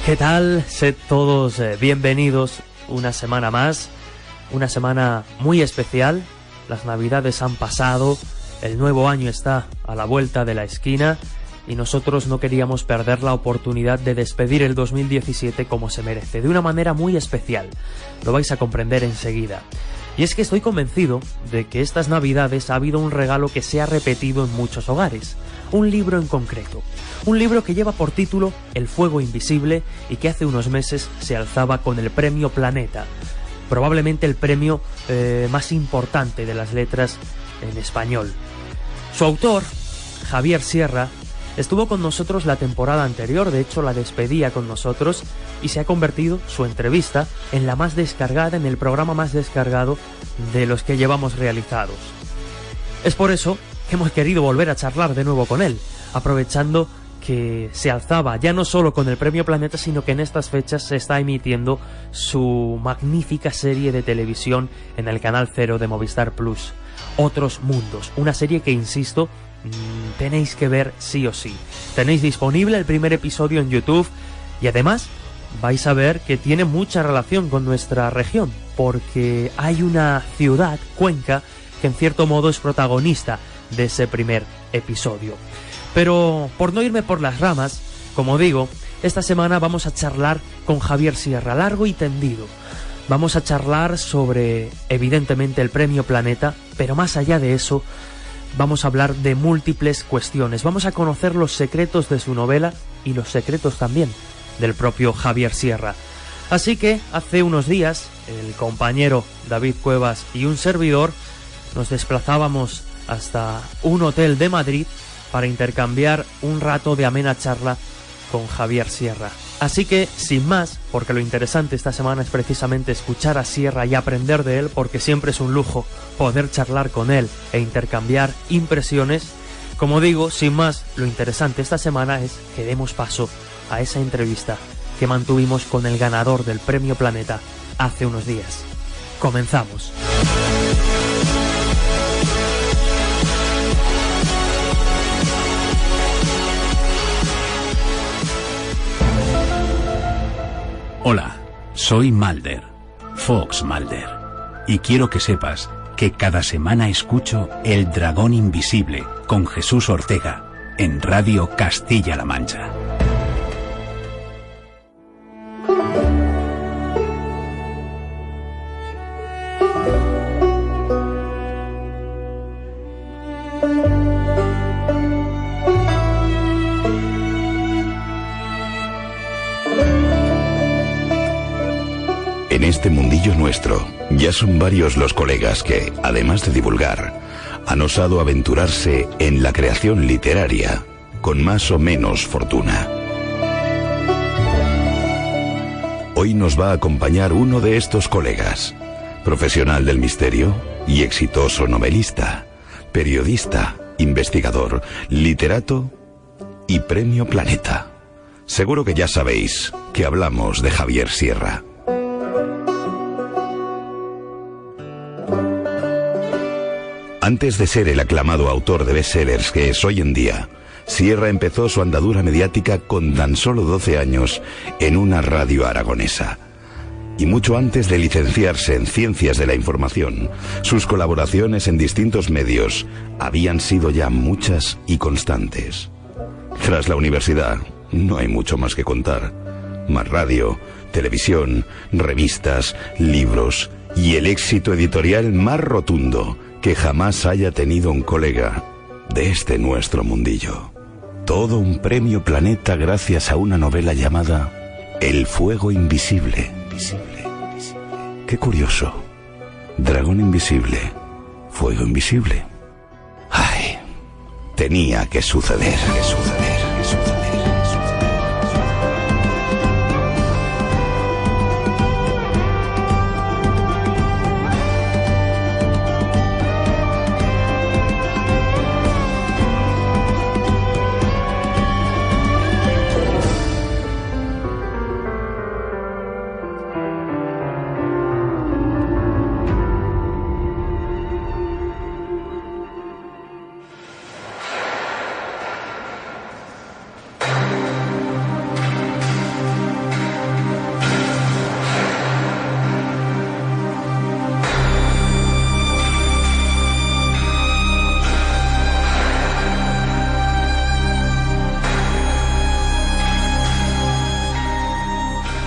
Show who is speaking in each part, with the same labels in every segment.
Speaker 1: ¿Qué tal? Sed todos bienvenidos una semana más, una semana muy especial. Las Navidades han pasado, el nuevo año está a la vuelta de la esquina y nosotros no queríamos perder la oportunidad de despedir el 2017 como se merece, de una manera muy especial. Lo vais a comprender enseguida. Y es que estoy convencido de que estas Navidades ha habido un regalo que se ha repetido en muchos hogares. Un libro en concreto. Un libro que lleva por título El fuego invisible y que hace unos meses se alzaba con el premio Planeta. Probablemente el premio más importante de las letras en español. Su autor, Javier Sierra, estuvo con nosotros la temporada anterior, de hecho la despedía con nosotros, y se ha convertido su entrevista en la más descargada, en el programa más descargado de los que llevamos realizados. Es por eso que hemos querido volver a charlar de nuevo con él, aprovechando que se alzaba ya no solo con el Premio Planeta, sino que en estas fechas se está emitiendo su magnífica serie de televisión en el Canal 0 de Movistar Plus, Otros Mundos, una serie que, insisto, tenéis que ver sí o sí. Tenéis disponible el primer episodio en YouTube y además vais a ver que tiene mucha relación con nuestra región, porque hay una ciudad, Cuenca, que en cierto modo es protagonista de ese primer episodio. Pero por no irme por las ramas, como digo, esta semana vamos a charlar con Javier Sierra, largo y tendido. Vamos a charlar sobre, evidentemente, el Premio Planeta, pero más allá de eso, vamos a hablar de múltiples cuestiones. Vamos a conocer los secretos de su novela y los secretos también del propio Javier Sierra. Así que hace unos días, el compañero David Cuevas y un servidor nos desplazábamos hasta un hotel de Madrid para intercambiar un rato de amena charla con Javier Sierra. Así que, sin más, porque lo interesante esta semana es precisamente escuchar a Sierra y aprender de él, porque siempre es un lujo poder charlar con él e intercambiar impresiones. Como digo, sin más, lo interesante esta semana es que demos paso a esa entrevista que mantuvimos con el ganador del Premio Planeta hace unos días. Comenzamos.
Speaker 2: Hola, soy Mulder, Fox Mulder, y quiero que sepas que cada semana escucho El Dragón Invisible con Jesús Ortega en Radio Castilla-La Mancha.
Speaker 3: En este mundillo nuestro, ya son varios los colegas que, además de divulgar, han osado aventurarse en la creación literaria, con más o menos fortuna. Hoy nos va a acompañar uno de estos colegas, profesional del misterio y exitoso novelista, periodista, investigador, literato y Premio Planeta. Seguro que ya sabéis que hablamos de Javier Sierra. Antes de ser el aclamado autor de bestsellers que es hoy en día, Sierra empezó su andadura mediática con tan solo 12 años en una radio aragonesa. Y mucho antes de licenciarse en Ciencias de la Información, sus colaboraciones en distintos medios habían sido ya muchas y constantes. Tras la universidad, no hay mucho más que contar. Más radio, televisión, revistas, libros y el éxito editorial más rotundo que jamás haya tenido un colega de este nuestro mundillo. Todo un Premio Planeta gracias a una novela llamada El fuego invisible. Qué curioso. Dragón invisible, fuego invisible. Ay, tenía que suceder.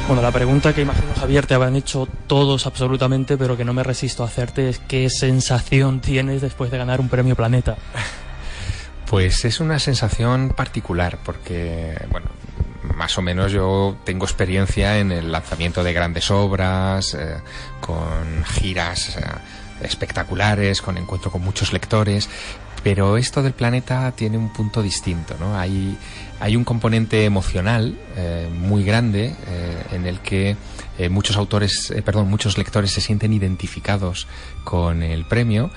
Speaker 1: Bueno, la pregunta que imagino, Javier, te habrán hecho todos absolutamente, pero que no me resisto a hacerte, es ¿qué sensación tienes después de ganar un premio Planeta?
Speaker 4: Pues es una sensación particular porque, bueno, más o menos yo tengo experiencia en el lanzamiento de grandes obras, con giras espectaculares, con encuentro con muchos lectores, pero esto del Planeta tiene un punto distinto, ¿no? Hay un componente emocional muy grande en el que muchos lectores se sienten identificados con el premio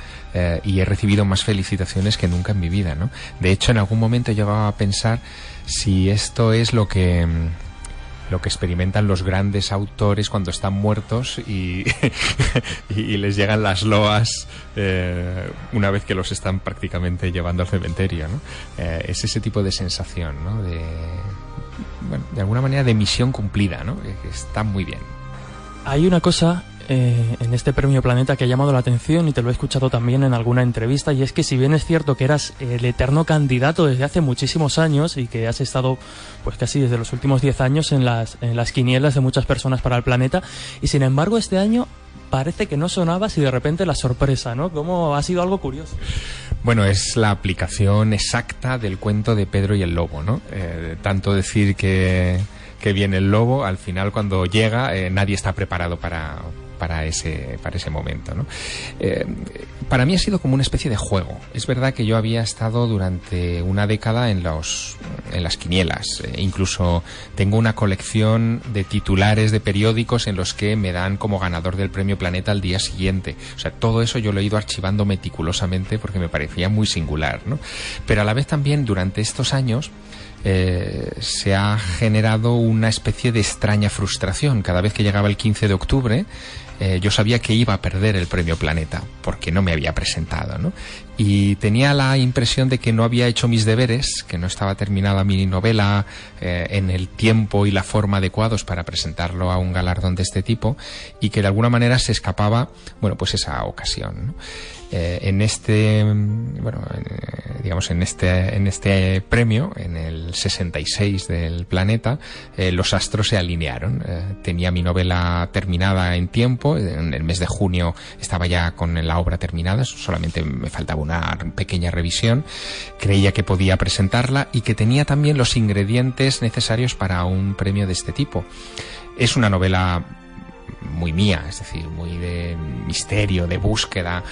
Speaker 4: y he recibido más felicitaciones que nunca en mi vida, ¿no? De hecho, en algún momento llegaba a pensar si esto es lo que experimentan los grandes autores cuando están muertos y les llegan las loas una vez que los están prácticamente llevando al cementerio, ¿no? Es ese tipo de sensación, ¿no? De alguna manera de misión cumplida, ¿no? Que está muy bien.
Speaker 1: Hay una cosa en este premio Planeta que ha llamado la atención, y te lo he escuchado también en alguna entrevista, y es que si bien es cierto que eras el eterno candidato desde hace muchísimos años y que has estado pues casi desde los últimos 10 años en las quinielas de muchas personas para el Planeta, y sin embargo este año parece que no sonabas y de repente la sorpresa, ¿no? ¿Cómo ha sido algo curioso?
Speaker 4: Bueno, es la aplicación exacta del cuento de Pedro y el Lobo, ¿no? Tanto decir que viene el lobo, al final cuando llega nadie está preparado para ese momento, ¿no? Para mí ha sido como una especie de juego. Es verdad que yo había estado durante una década en las quinielas. Incluso tengo una colección de titulares de periódicos en los que me dan como ganador del premio Planeta al día siguiente. O sea, todo eso yo lo he ido archivando meticulosamente porque me parecía muy singular, ¿no? Pero a la vez también durante estos años se ha generado una especie de extraña frustración. Cada vez que llegaba el 15 de octubre yo sabía que iba a perder el premio Planeta porque no me había presentado, ¿no? Y tenía la impresión de que no había hecho mis deberes, que no estaba terminada mi novela en el tiempo y la forma adecuados para presentarlo a un galardón de este tipo, y que de alguna manera se escapaba, bueno, pues esa ocasión, ¿no? En este premio, en el 66 del Planeta, los astros se alinearon. Tenía mi novela terminada en tiempo, en el mes de junio estaba ya con la obra terminada, solamente me faltaba una pequeña revisión. Creía que podía presentarla y que tenía también los ingredientes necesarios para un premio de este tipo. Es una novela muy mía, es decir, muy de misterio, de búsqueda.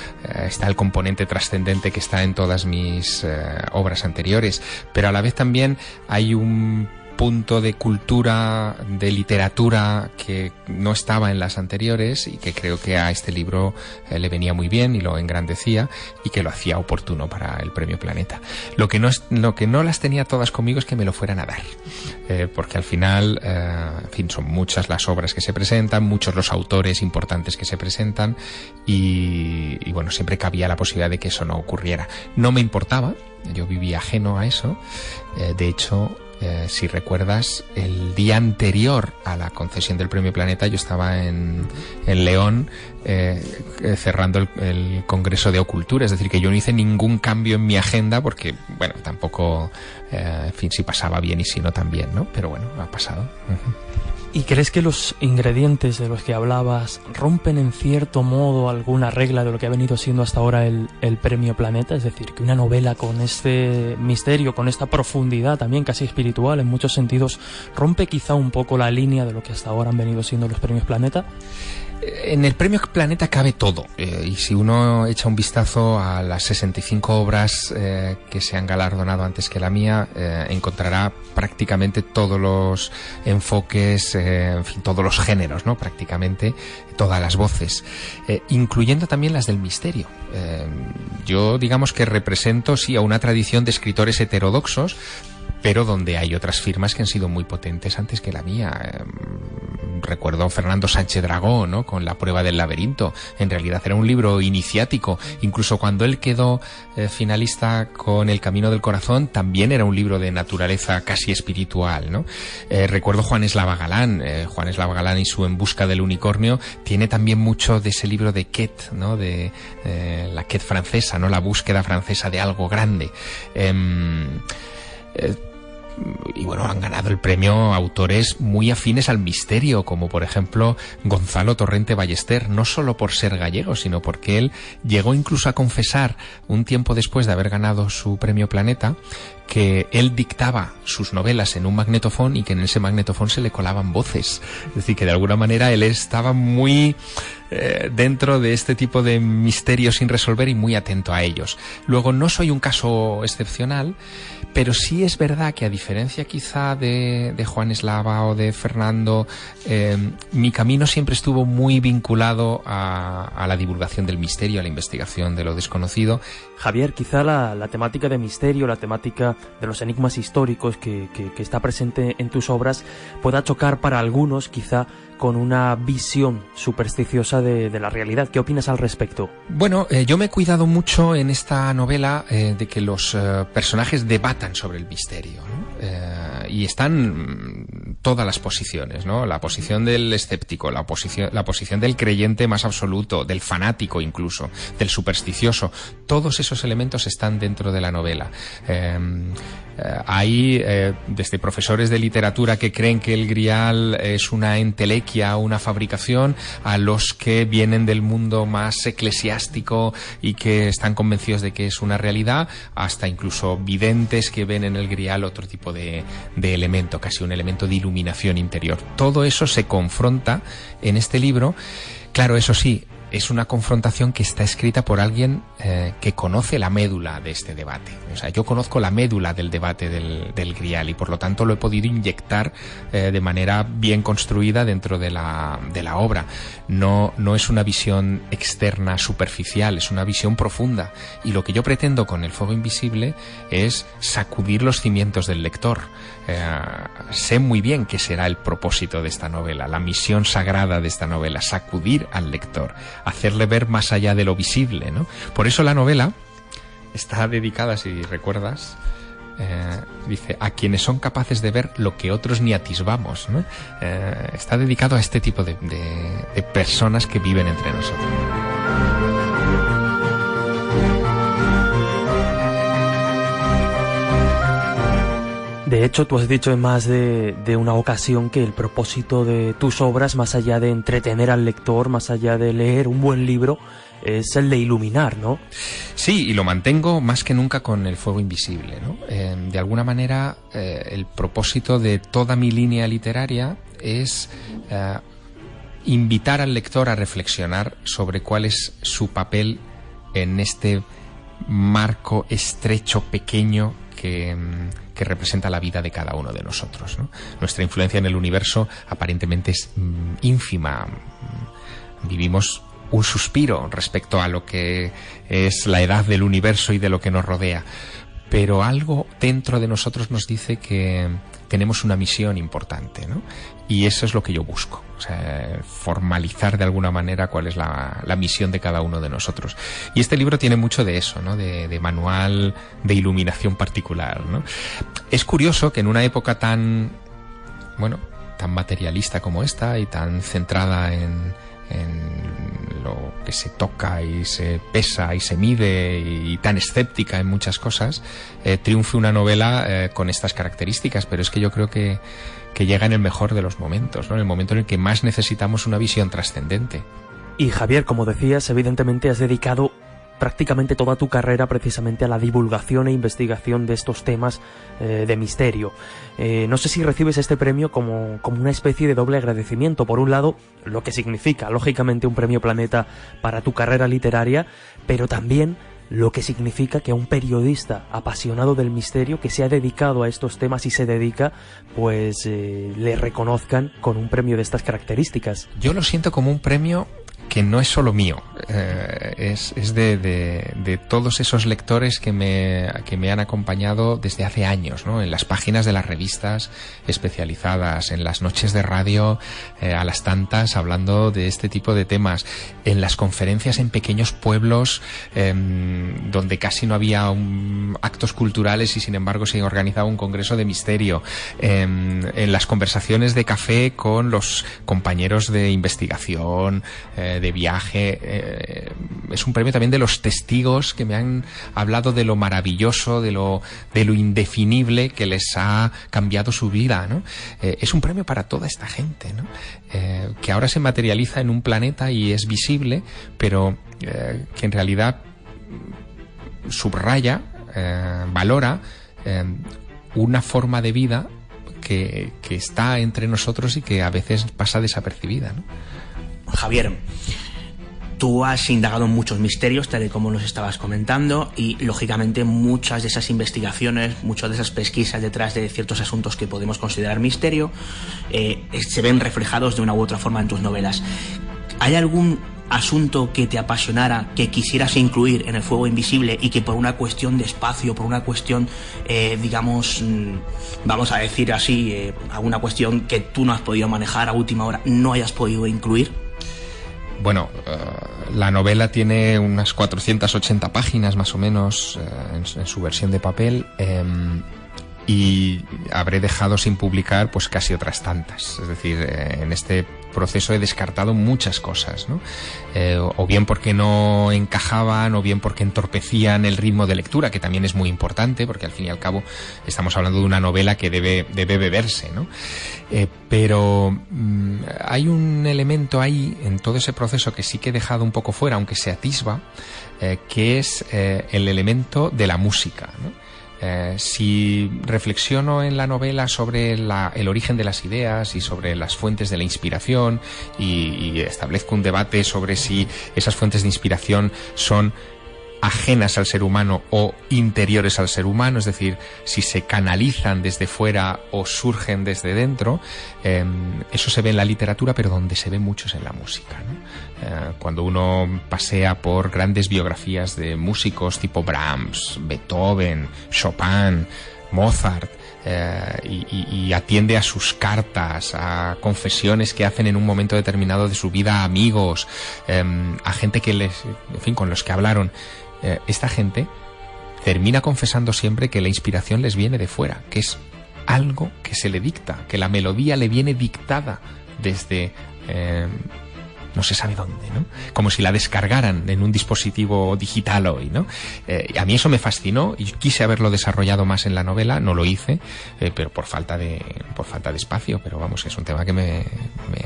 Speaker 4: Está el componente trascendente que está en todas mis obras anteriores, pero a la vez también hay un punto de cultura, de literatura que no estaba en las anteriores y que creo que a este libro le venía muy bien y lo engrandecía y que lo hacía oportuno para el premio Planeta. Lo que no las tenía todas conmigo es que me lo fueran a dar, porque al final, en fin, son muchas las obras que se presentan, muchos los autores importantes que se presentan y bueno, siempre cabía la posibilidad de que eso no ocurriera. No me importaba, yo vivía ajeno a eso. De hecho, si recuerdas, el día anterior a la concesión del premio Planeta yo estaba en León cerrando el Congreso de Ocultura, es decir, que yo no hice ningún cambio en mi agenda porque, bueno, tampoco, en fin, si pasaba bien y si no también, ¿no? Pero bueno, ha pasado.
Speaker 1: ¿Y crees que los ingredientes de los que hablabas rompen en cierto modo alguna regla de lo que ha venido siendo hasta ahora el premio Planeta? Es decir, que una novela con este misterio, con esta profundidad también casi espiritual en muchos sentidos, rompe quizá un poco la línea de lo que hasta ahora han venido siendo los premios Planeta.
Speaker 4: En el premio Planeta cabe todo, y si uno echa un vistazo a las 65 obras que se han galardonado antes que la mía, encontrará prácticamente todos los enfoques, en fin, todos los géneros, ¿no? Prácticamente todas las voces, incluyendo también las del misterio. Yo digamos que represento sí a una tradición de escritores heterodoxos, pero donde hay otras firmas que han sido muy potentes antes que la mía. Recuerdo a Fernando Sánchez Dragó, ¿no? Con La prueba del laberinto. En realidad era un libro iniciático. Incluso cuando él quedó finalista con El camino del corazón, también era un libro de naturaleza casi espiritual, ¿no? Recuerdo Juan Eslava Galán. Juan Eslava Galán y su En busca del unicornio tiene también mucho de ese libro de Quête, ¿no? De la Quête francesa, ¿no? La búsqueda francesa de algo grande. Y bueno, han ganado el premio autores muy afines al misterio, como por ejemplo Gonzalo Torrente Ballester, no solo por ser gallego, sino porque él llegó incluso a confesar, un tiempo después de haber ganado su premio Planeta, que él dictaba sus novelas en un magnetofón y que en ese magnetofón se le colaban voces. Es decir, que de alguna manera él estaba muy dentro de este tipo de misterios sin resolver y muy atento a ellos. Luego, no soy un caso excepcional, pero sí es verdad que, a diferencia quizá de Juan Eslava o de Fernando, mi camino siempre estuvo muy vinculado a la divulgación del misterio, a la investigación de lo desconocido.
Speaker 1: Javier, quizá la temática de misterio, la temática de los enigmas históricos que está presente en tus obras pueda chocar para algunos quizá con una visión supersticiosa de la realidad. ¿Qué opinas al respecto?
Speaker 4: Bueno, yo me he cuidado mucho en esta novela de que los personajes debatan sobre el misterio, ¿no? Y están todas las posiciones, ¿no? La posición del escéptico, la posición del creyente más absoluto, del fanático incluso, del supersticioso. Todos esos elementos están dentro de la novela. Hay desde profesores de literatura que creen que el Grial es una entelequia, una fabricación, a los que vienen del mundo más eclesiástico y que están convencidos de que es una realidad, hasta incluso videntes que ven en el Grial otro tipo de elemento, casi un elemento de iluminación interior. Todo eso se confronta en este libro. Claro, eso sí, es una confrontación que está escrita por alguien que conoce la médula de este debate. O sea, yo conozco la médula del debate del Grial y por lo tanto lo he podido inyectar de manera bien construida dentro de la obra. No es una visión externa superficial, es una visión profunda. Y lo que yo pretendo con El fuego invisible es sacudir los cimientos del lector. Sé muy bien qué será el propósito de esta novela, la misión sagrada de esta novela, sacudir al lector, hacerle ver más allá de lo visible, ¿no? Por eso la novela está dedicada, si recuerdas, dice, a quienes son capaces de ver lo que otros ni atisbamos, ¿no? Está dedicado a este tipo de personas que viven entre nosotros.
Speaker 1: De hecho, tú has dicho en más de una ocasión que el propósito de tus obras, más allá de entretener al lector, más allá de leer un buen libro, es el de iluminar, ¿no?
Speaker 4: Sí, y lo mantengo más que nunca con El fuego invisible, ¿no? De alguna manera, el propósito de toda mi línea literaria es invitar al lector a reflexionar sobre cuál es su papel en este marco estrecho, pequeño, que representa la vida de cada uno de nosotros, ¿no? Nuestra influencia en el universo aparentemente es ínfima. Vivimos un suspiro respecto a lo que es la edad del universo y de lo que nos rodea. Pero algo dentro de nosotros nos dice que tenemos una misión importante, ¿no? Y eso es lo que yo busco, o sea, formalizar de alguna manera cuál es la misión de cada uno de nosotros. Y este libro tiene mucho de eso, ¿no? De manual de iluminación particular, ¿no? Es curioso que en una época tan materialista como esta y tan centrada en lo que se toca y se pesa y se mide y tan escéptica en muchas cosas, triunfe una novela con estas características, pero es que yo creo que llega en el mejor de los momentos, ¿no? En el momento en el que más necesitamos una visión trascendente.
Speaker 1: Y Javier, como decías, evidentemente has dedicado prácticamente toda tu carrera precisamente a la divulgación e investigación de estos temas de misterio. No sé si recibes este premio como una especie de doble agradecimiento. Por un lado, lo que significa, lógicamente, un premio Planeta para tu carrera literaria, pero también lo que significa que a un periodista apasionado del misterio que se ha dedicado a estos temas y se dedica, pues le reconozcan con un premio de estas características.
Speaker 4: Yo lo siento como un premio que no es solo mío, es de todos esos lectores que me han acompañado desde hace años, ¿no? En las páginas de las revistas especializadas, en las noches de radio a las tantas hablando de este tipo de temas, en las conferencias en pequeños pueblos donde casi no había actos culturales y sin embargo se organizaba un congreso de misterio, en las conversaciones de café con los compañeros de investigación, de de viaje, es un premio también de los testigos que me han hablado de lo maravilloso, de lo indefinible que les ha cambiado su vida, ¿no? Es un premio para toda esta gente, ¿no? Que ahora se materializa en un planeta y es visible, pero que en realidad subraya, valora una forma de vida que está entre nosotros y que a veces pasa desapercibida, ¿no?
Speaker 5: Javier, tú has indagado en muchos misterios, tal y como nos estabas comentando, y lógicamente muchas de esas investigaciones, muchas de esas pesquisas detrás de ciertos asuntos que podemos considerar misterio, se ven reflejados de una u otra forma en tus novelas. ¿Hay algún asunto que te apasionara, que quisieras incluir en El fuego invisible y que por una cuestión de espacio, por una cuestión, digamos, vamos a decir así, alguna cuestión que tú no has podido manejar a última hora, no hayas podido incluir?
Speaker 4: Bueno, la novela tiene unas 480 páginas más o menos en su versión de papel, y habré dejado sin publicar pues casi otras tantas. Es decir, en este proceso he descartado muchas cosas, ¿no? O bien porque no encajaban, o bien porque entorpecían el ritmo de lectura, que también es muy importante, porque al fin y al cabo estamos hablando de una novela que debe beberse, ¿no? Pero hay un elemento ahí en todo ese proceso que sí que he dejado un poco fuera, aunque se atisba, que es el elemento de la música, ¿no? Si reflexiono en la novela sobre el origen de las ideas y sobre las fuentes de la inspiración y establezco un debate sobre si esas fuentes de inspiración son ajenas al ser humano o interiores al ser humano, es decir, si se canalizan desde fuera o surgen desde dentro, eso se ve en la literatura, pero donde se ve mucho es en la música, ¿no? Cuando uno pasea por grandes biografías de músicos tipo Brahms, Beethoven, Chopin, Mozart, y atiende a sus cartas, a confesiones que hacen en un momento determinado de su vida a amigos, a gente que en fin, con los que hablaron, esta gente termina confesando siempre que la inspiración les viene de fuera, que es algo que se le dicta, que la melodía le viene dictada desde no se sabe dónde, ¿no? Como si la descargaran en un dispositivo digital hoy, ¿no? A mí eso me fascinó y quise haberlo desarrollado más en la novela, no lo hice, pero por falta de espacio, pero vamos, es un tema que me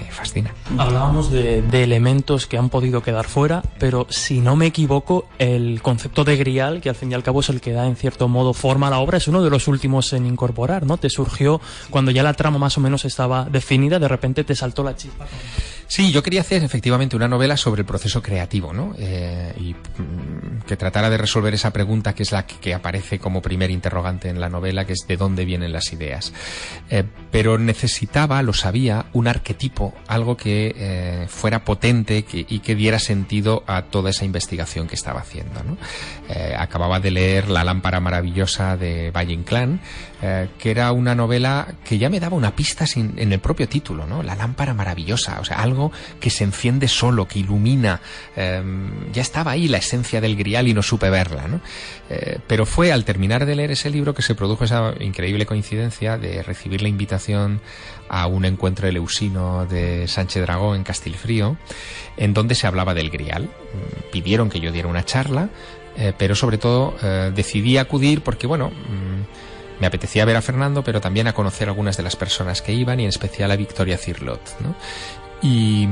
Speaker 4: fascina.
Speaker 1: Hablábamos de elementos que han podido quedar fuera, pero si no me equivoco, el concepto de grial, que al fin y al cabo es el que da en cierto modo forma a la obra, es uno de los últimos en incorporar, ¿no? Te surgió cuando ya la trama más o menos estaba definida, de repente te saltó la chispa.
Speaker 4: Sí, yo quería hacer efectivamente una novela sobre el proceso creativo, ¿no? Y que tratara de resolver esa pregunta que es la que aparece como primer interrogante en la novela, que es de dónde vienen las ideas. Pero necesitaba, lo sabía, un arquetipo, algo que fuera potente y que diera sentido a toda esa investigación que estaba haciendo, ¿no? Acababa de leer La lámpara maravillosa de Valle Inclán, que era una novela que ya me daba una pista en el propio título, ¿no? La lámpara maravillosa, o sea, algo que se enciende solo, que ilumina. Ya estaba ahí la esencia del grial y no supe verla, ¿no? Pero fue al terminar de leer ese libro que se produjo esa increíble coincidencia de recibir la invitación a un encuentro eleusino de Sánchez Dragó en Castilfrío, en donde se hablaba del grial. Pidieron que yo diera una charla, pero sobre todo decidí acudir porque, bueno, me apetecía ver a Fernando, pero también a conocer a algunas de las personas que iban, y en especial a Victoria Cirlot, ¿no? Y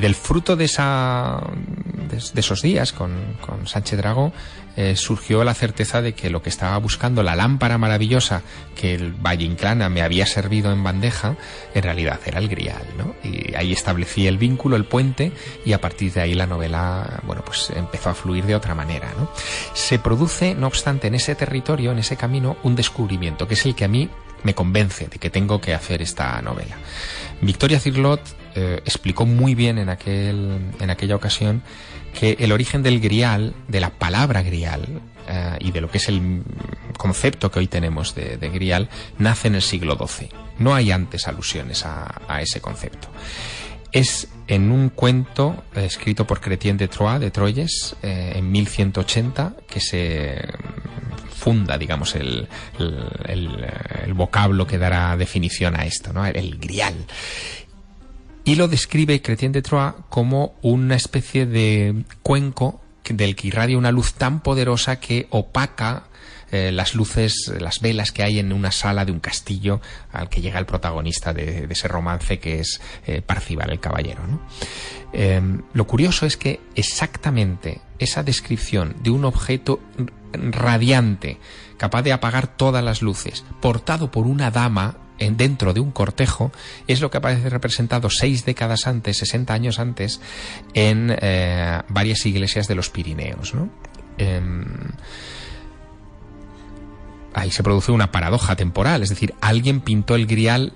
Speaker 4: del fruto de esos días con Sánchez Dragó surgió la certeza de que lo que estaba buscando, la lámpara maravillosa que el Valle Inclán me había servido en bandeja, en realidad era el grial, ¿no? Y ahí establecí el vínculo, el puente, y a partir de ahí la novela, bueno, pues empezó a fluir de otra manera, ¿no? Se produce, no obstante, en ese territorio, en ese camino, un descubrimiento, que es el que a mí me convence de que tengo que hacer esta novela. Victoria Cirlot explicó muy bien en aquella ocasión que el origen del grial, de la palabra grial, y de lo que es el concepto que hoy tenemos de grial, nace en el siglo XII. No hay antes alusiones a ese concepto. Es en un cuento escrito por Chrétien de Troyes, de Troyes, en 1180, que se funda, digamos, el vocablo que dará definición a esto, ¿no? El grial. y lo describe Chrétien de Troyes como una especie de cuenco del que irradia una luz tan poderosa que opaca las luces, las velas que hay en una sala de un castillo al que llega el protagonista de ese romance, que es Parcival el caballero, ¿no? Lo curioso es que exactamente esa descripción de un objeto radiante, capaz de apagar todas las luces, portado por una dama dentro de un cortejo, es lo que aparece representado 6 décadas antes, 60 años antes, en varias iglesias de los Pirineos, ¿no? Ahí se produce una paradoja temporal, es decir, alguien pintó el Grial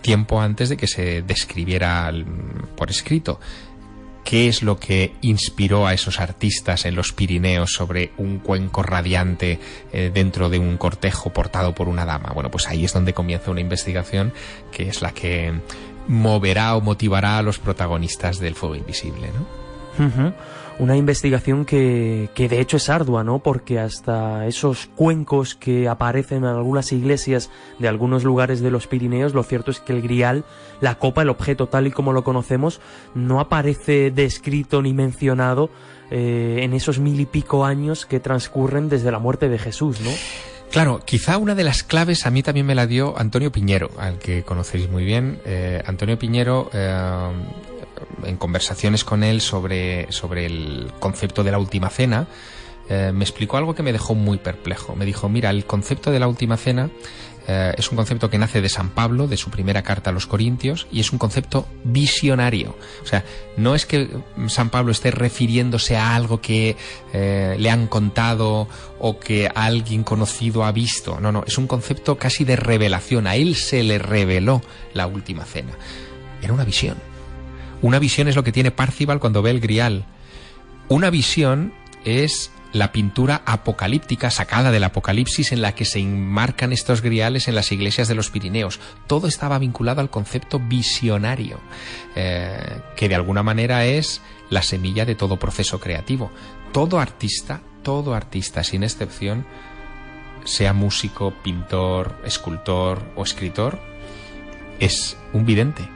Speaker 4: tiempo antes de que se describiera por escrito. ¿Qué es lo que inspiró a esos artistas en los Pirineos sobre un cuenco radiante dentro de un cortejo portado por una dama? Bueno, pues ahí es donde comienza una investigación que es la que moverá o motivará a los protagonistas del Fuego Invisible, ¿no?
Speaker 1: Uh-huh. Una investigación que de hecho es ardua, ¿no? Porque hasta esos cuencos que aparecen en algunas iglesias de algunos lugares de los Pirineos, lo cierto es que el Grial, la copa, el objeto tal y como lo conocemos, no aparece descrito ni mencionado en esos 1000 y pico años que transcurren desde la muerte de Jesús, ¿no?
Speaker 4: Claro, quizá una de las claves a mí también me la dio Antonio Piñero, al que conocéis muy bien. Antonio Piñero, en conversaciones con él sobre el concepto de la última cena, me explicó algo que me dejó muy perplejo. Me dijo, mira, el concepto de la última cena es un concepto que nace de San Pablo, de su primera carta a los Corintios, y es un concepto visionario. O sea, no es que San Pablo esté refiriéndose a algo que le han contado o que alguien conocido ha visto. No, es un concepto casi de revelación. A él se le reveló la última cena. Era una visión. Una visión es lo que tiene Parcival cuando ve el Grial. Una visión es la pintura apocalíptica sacada del Apocalipsis en la que se enmarcan estos griales en las iglesias de los Pirineos. Todo estaba vinculado al concepto visionario, que de alguna manera es la semilla de todo proceso creativo. Todo artista, sin excepción, sea músico, pintor, escultor o escritor, es un vidente.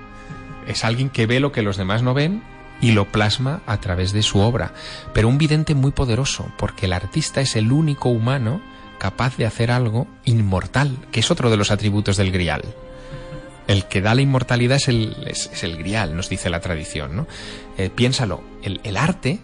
Speaker 4: Es alguien que ve lo que los demás no ven y lo plasma a través de su obra. Pero un vidente muy poderoso, porque el artista es el único humano capaz de hacer algo inmortal, que es otro de los atributos del Grial. El que da la inmortalidad es el Grial, nos dice la tradición, ¿no? Piénsalo, el arte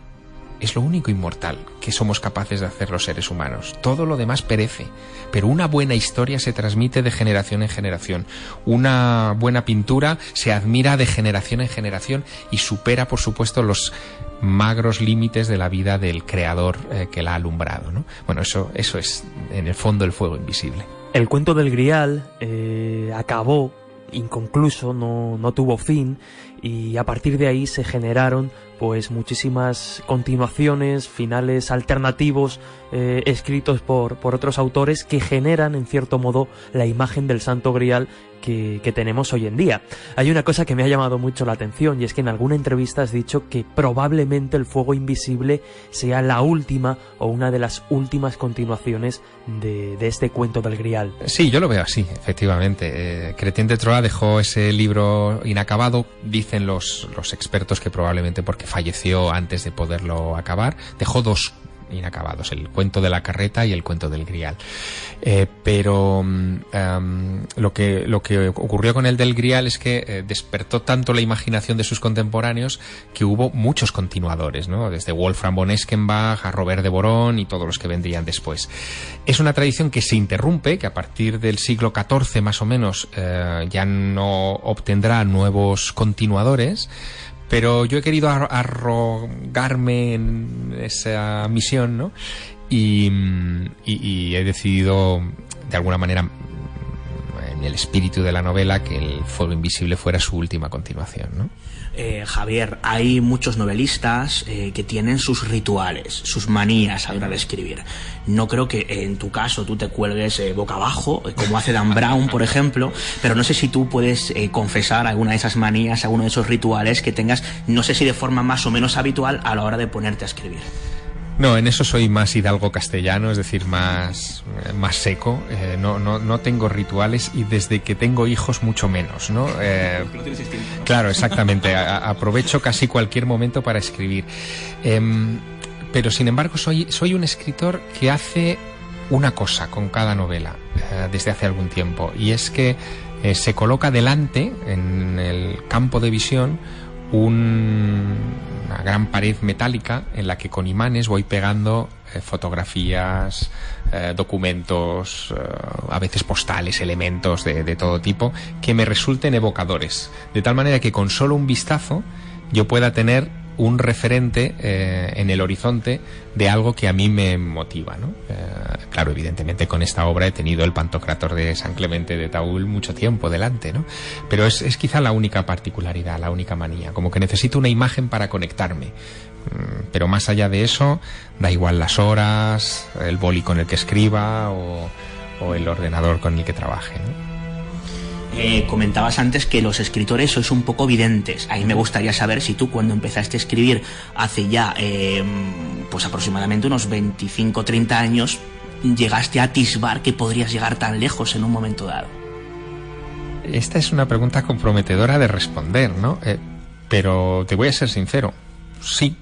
Speaker 4: es lo único inmortal que somos capaces de hacer los seres humanos. Todo lo demás perece, pero una buena historia se transmite de generación en generación. Una buena pintura se admira de generación en generación y supera, por supuesto, los magros límites de la vida del creador que la ha alumbrado, ¿no? Bueno, eso es, en el fondo, el Fuego Invisible.
Speaker 1: El cuento del Grial acabó inconcluso, no tuvo fin, y a partir de ahí se generaron pues muchísimas continuaciones, finales alternativos escritos por otros autores que generan en cierto modo la imagen del Santo Grial que tenemos hoy en día. Hay una cosa que me ha llamado mucho la atención, y es que en alguna entrevista has dicho que probablemente el Fuego Invisible sea la última o una de las últimas continuaciones de este cuento del Grial.
Speaker 4: Sí, yo lo veo así, efectivamente. Chrétien de Troyes dejó ese libro inacabado, dicen los expertos que probablemente porque falleció antes de poderlo acabar. Dejó 2 inacabados, el cuento de la carreta y el cuento del Grial. Pero lo que ocurrió con el del Grial es que despertó tanto la imaginación de sus contemporáneos que hubo muchos continuadores, ¿no? Desde Wolfram von Eschenbach a Robert de Borón y todos los que vendrían después. Es una tradición que se interrumpe, que a partir del siglo XIV más o menos ya no obtendrá nuevos continuadores. Pero yo he querido arrogarme en esa misión, ¿no? Y he decidido, de alguna manera, en el espíritu de la novela, que el Fuego Invisible fuera su última continuación, ¿no?
Speaker 5: Javier, hay muchos novelistas que tienen sus rituales, sus manías a la hora de escribir. No creo que en tu caso tú te cuelgues boca abajo, como hace Dan Brown, por ejemplo, pero no sé si tú puedes confesar alguna de esas manías, alguno de esos rituales que tengas, no sé si de forma más o menos habitual a la hora de ponerte a escribir.
Speaker 4: No, en eso soy más hidalgo castellano, es decir, más seco. No tengo rituales y desde que tengo hijos mucho menos, ¿no? Claro, exactamente. Aprovecho casi cualquier momento para escribir. Pero sin embargo soy un escritor que hace una cosa con cada novela desde hace algún tiempo, y es que se coloca delante, en el campo de visión, una gran pared metálica en la que con imanes voy pegando fotografías, documentos, a veces postales, elementos de todo tipo que me resulten evocadores, de tal manera que con solo un vistazo yo pueda tener un referente en el horizonte de algo que a mí me motiva, ¿no? Claro, evidentemente con esta obra he tenido el Pantocrátor de San Clemente de Taúl mucho tiempo delante, ¿no? Pero es quizá la única particularidad, la única manía, como que necesito una imagen para conectarme. Pero más allá de eso, da igual las horas, el boli con el que escriba o el ordenador con el que trabaje, ¿no?
Speaker 5: Comentabas antes que los escritores sois un poco videntes. Ahí me gustaría saber si tú, cuando empezaste a escribir hace ya pues aproximadamente unos 25-30 años, llegaste a atisbar que podrías llegar tan lejos en un momento dado.
Speaker 4: Esta es una pregunta comprometedora de responder, ¿no? Pero te voy a ser sincero, sí.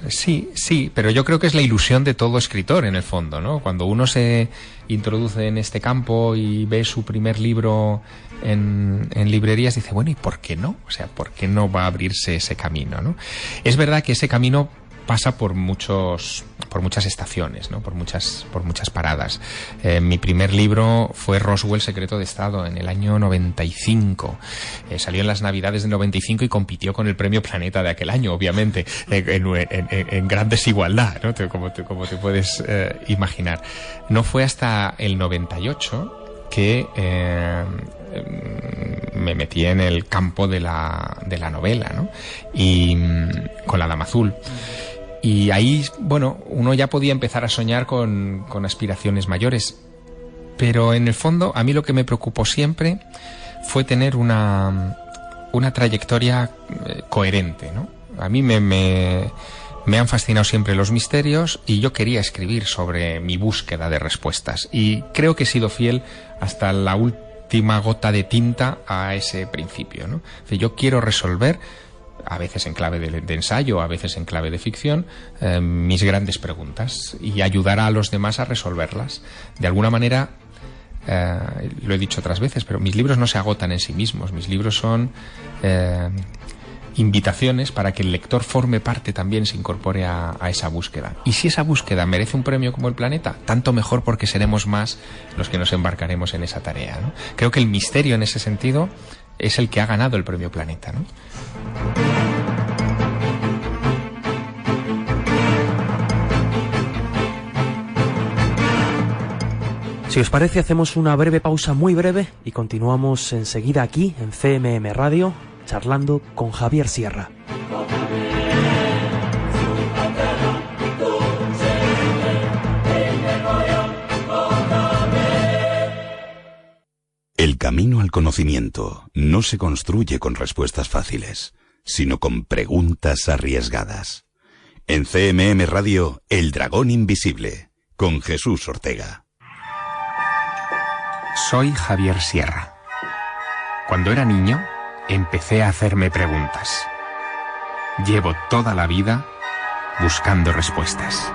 Speaker 4: Sí, pero yo creo que es la ilusión de todo escritor, en el fondo, ¿no? Cuando uno se introduce en este campo y ve su primer libro en librerías, dice, bueno, ¿y por qué no? O sea, ¿por qué no va a abrirse ese camino, ¿no? Es verdad que ese camino pasa por muchas estaciones, ¿no? Por muchas paradas. Mi primer libro fue Roswell, Secreto de Estado, en el año 95. Salió en las Navidades del 95 y compitió con el Premio Planeta de aquel año, obviamente, en gran desigualdad, ¿no? Como te puedes imaginar. No fue hasta el 98 que me metí en el campo de la novela, ¿no? Y con La Dama Azul. Y ahí, bueno, uno ya podía empezar a soñar con aspiraciones mayores. Pero en el fondo, a mí lo que me preocupó siempre fue tener una trayectoria coherente, ¿no? A mí me han fascinado siempre los misterios y yo quería escribir sobre mi búsqueda de respuestas. Y creo que he sido fiel hasta la última gota de tinta a ese principio, ¿no? O sea, yo quiero resolver, a veces en clave de ensayo, a veces en clave de ficción, mis grandes preguntas y ayudar a los demás a resolverlas. De alguna manera, lo he dicho otras veces, pero mis libros no se agotan en sí mismos. Mis libros son invitaciones para que el lector forme parte también, se incorpore a esa búsqueda. Y si esa búsqueda merece un premio como el Planeta, tanto mejor, porque seremos más los que nos embarcaremos en esa tarea, ¿no? Creo que el misterio en ese sentido es el que ha ganado el premio Planeta, ¿no?
Speaker 1: Si os parece, hacemos una breve pausa, muy breve, y continuamos enseguida aquí en CMM Radio, charlando con Javier Sierra.
Speaker 3: El camino al conocimiento no se construye con respuestas fáciles, sino con preguntas arriesgadas. En CMM Radio, El Dragón Invisible, con Jesús Ortega.
Speaker 2: Soy Javier Sierra. Cuando era niño, empecé a hacerme preguntas. Llevo toda la vida buscando respuestas.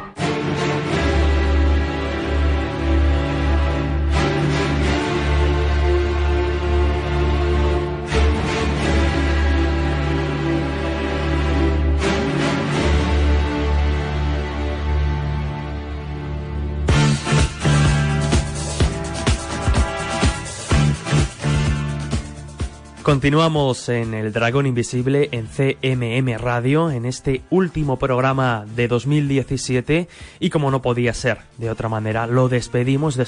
Speaker 1: Continuamos en El Dragón Invisible en CMM Radio, en este último programa de 2017, y como no podía ser de otra manera, lo despedimos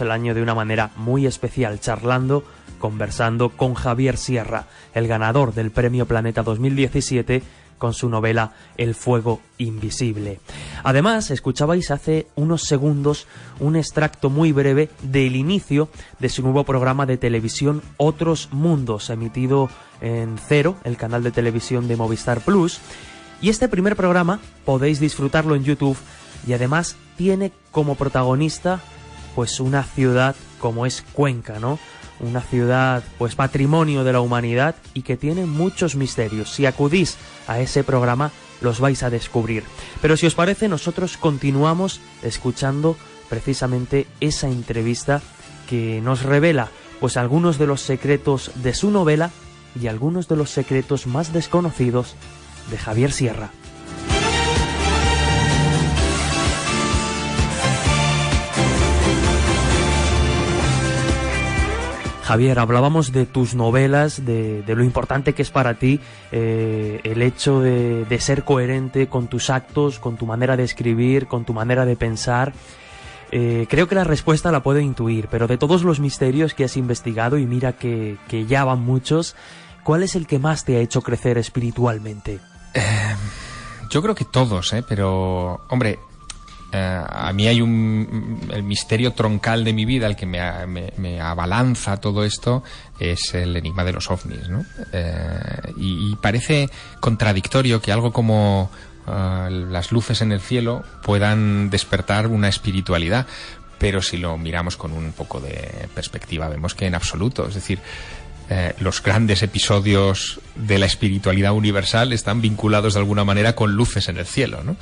Speaker 1: el año de una manera muy especial, charlando, conversando con Javier Sierra, el ganador del Premio Planeta 2017, con su novela El Fuego Invisible. Además, escuchabais hace unos segundos un extracto muy breve del inicio de su nuevo programa de televisión Otros Mundos, emitido en Cero, el canal de televisión de Movistar Plus, Y este primer programa podéis disfrutarlo en YouTube y además tiene como protagonista pues una ciudad como es Cuenca, ¿no? Una ciudad pues patrimonio de la humanidad y que tiene muchos misterios. Si acudís a ese programa los vais a descubrir. Pero si os parece, nosotros continuamos escuchando precisamente esa entrevista que nos revela pues algunos de los secretos de su novela y algunos de los secretos más desconocidos de Javier Sierra. Javier, hablábamos de tus novelas, de lo importante que es para ti el hecho de ser coherente con tus actos, con tu manera de escribir, con tu manera de pensar. Creo que la respuesta la puedo intuir, pero de todos los misterios que has investigado, y mira que ya van muchos, ¿cuál es el que más te ha hecho crecer espiritualmente?
Speaker 4: Yo creo que todos, pero, hombre, a mí hay el misterio troncal de mi vida, el que me abalanza todo esto, es el enigma de los ovnis, ¿no? Y parece contradictorio que algo como las luces en el cielo puedan despertar una espiritualidad, pero si lo miramos con un poco de perspectiva vemos que en absoluto, es decir, los grandes episodios de la espiritualidad universal están vinculados de alguna manera con luces en el cielo, ¿no?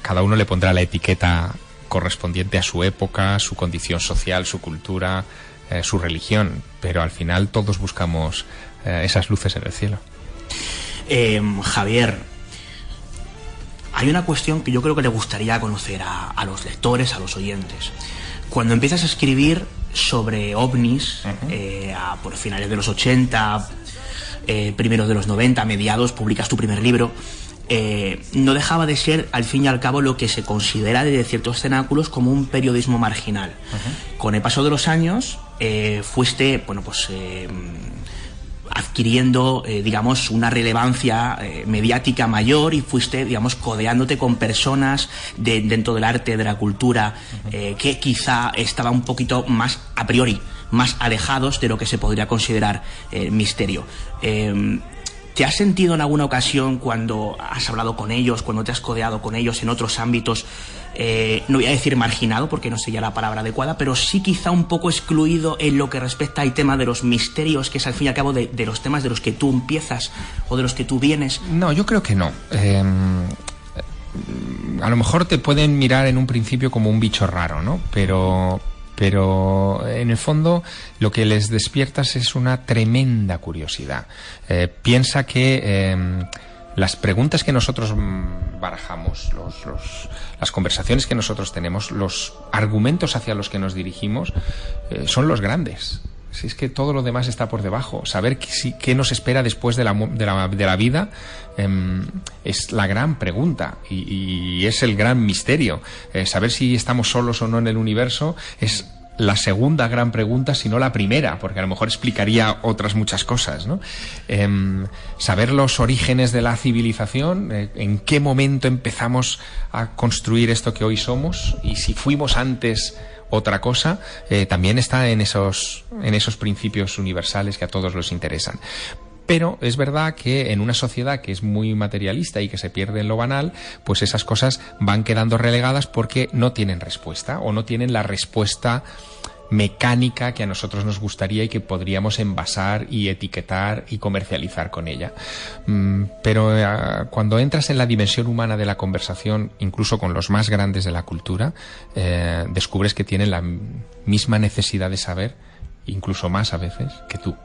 Speaker 4: Cada uno le pondrá la etiqueta correspondiente a su época, su condición social, su cultura, su religión, pero al final todos buscamos esas luces en el cielo.
Speaker 5: Javier, hay una cuestión que yo creo que le gustaría conocer a los lectores, a los oyentes. Cuando empiezas a escribir sobre ovnis, por finales de los 80, primeros de los 90, mediados, publicas tu primer libro, no dejaba de ser, al fin y al cabo, lo que se considera desde ciertos cenáculos como un periodismo marginal. Con el paso de los años, fuiste, adquiriendo, digamos, una relevancia mediática mayor y fuiste, digamos, codeándote con personas dentro del arte, de la cultura, que quizá estaban un poquito más, a priori, más alejados de lo que se podría considerar misterio. ¿Te has sentido en alguna ocasión, cuando has hablado con ellos, cuando te has codeado con ellos en otros ámbitos, no voy a decir marginado porque no sería la palabra adecuada, pero sí quizá un poco excluido en lo que respecta al tema de los misterios, que es al fin y al cabo de los temas de los que tú empiezas o de los que tú vienes?
Speaker 4: No, yo creo que no. A lo mejor te pueden mirar en un principio como un bicho raro, ¿no? Pero en el fondo lo que les despiertas es una tremenda curiosidad. Piensa que las preguntas que nosotros barajamos, las conversaciones que nosotros tenemos, los argumentos hacia los que nos dirigimos, son los grandes. Si es que todo lo demás está por debajo. Saber qué nos espera después de la vida es la gran pregunta y es el gran misterio. Saber si estamos solos o no en el universo es la segunda gran pregunta, si no la primera, porque a lo mejor explicaría otras muchas cosas, ¿no? Saber los orígenes de la civilización, en qué momento empezamos a construir esto que hoy somos, y si fuimos antes otra cosa, también está en esos principios universales que a todos les interesan. Pero es verdad que en una sociedad que es muy materialista y que se pierde en lo banal, pues esas cosas van quedando relegadas porque no tienen respuesta, o no tienen la respuesta mecánica que a nosotros nos gustaría y que podríamos envasar y etiquetar y comercializar con ella. Pero cuando entras en la dimensión humana de la conversación, incluso con los más grandes de la cultura, descubres que tienen la misma necesidad de saber, incluso más a veces, que tú.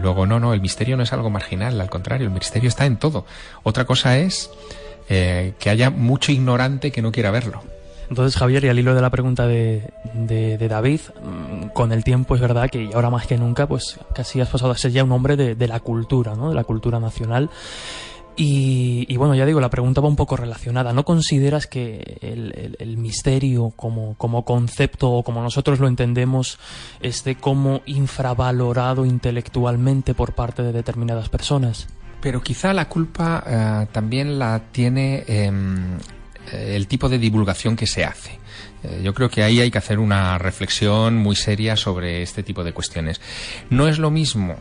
Speaker 4: Luego, no, el misterio no es algo marginal, al contrario, el misterio está en todo. Otra cosa es que haya mucho ignorante que no quiera verlo.
Speaker 1: Entonces, Javier, y al hilo de la pregunta de David, con el tiempo es verdad que, y ahora más que nunca, pues casi has pasado a ser ya un hombre de la cultura, ¿no? De la cultura nacional. Y bueno, ya digo, la pregunta va un poco relacionada. ¿No consideras que el misterio como concepto, o como nosotros lo entendemos, esté como infravalorado intelectualmente por parte de determinadas personas?
Speaker 4: Pero quizá la culpa también la tiene el tipo de divulgación que se hace. Yo creo que ahí hay que hacer una reflexión muy seria sobre este tipo de cuestiones. No es lo mismo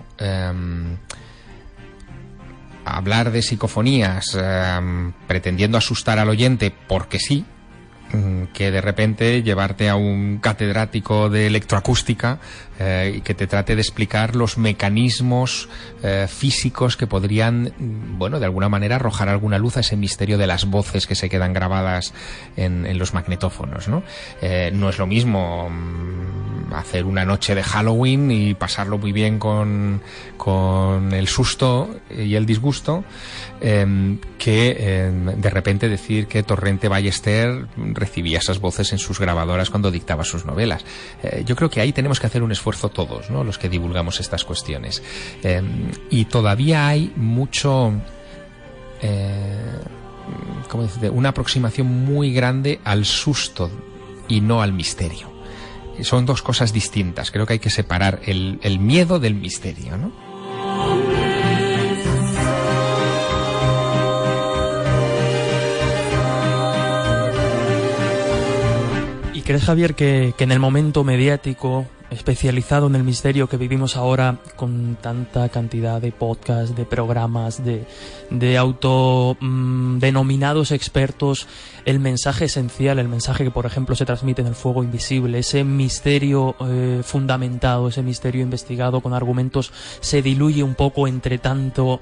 Speaker 4: hablar de psicofonías pretendiendo asustar al oyente porque sí, que de repente llevarte a un catedrático de electroacústica y que te trate de explicar los mecanismos físicos que podrían, bueno, de alguna manera arrojar alguna luz a ese misterio de las voces que se quedan grabadas en los magnetófonos, ¿no? No es lo mismo hacer una noche de Halloween y pasarlo muy bien con el susto y el disgusto que de repente decir que Torrente Ballester recibía esas voces en sus grabadoras cuando dictaba sus novelas. Yo creo que ahí tenemos que hacer un esfuerzo todos, ¿no?, los que divulgamos estas cuestiones. Y todavía hay mucho... ¿cómo decirte? Una aproximación muy grande al susto y no al misterio. Son dos cosas distintas. Creo que hay que separar el miedo del misterio, ¿no?
Speaker 1: ¿Y crees, Javier, que en el momento mediático especializado en el misterio que vivimos ahora, con tanta cantidad de podcasts, de programas, de autodenominados expertos, el mensaje esencial, el mensaje que por ejemplo se transmite en El Fuego Invisible, ese misterio fundamentado, ese misterio investigado con argumentos, se diluye un poco entre tanto?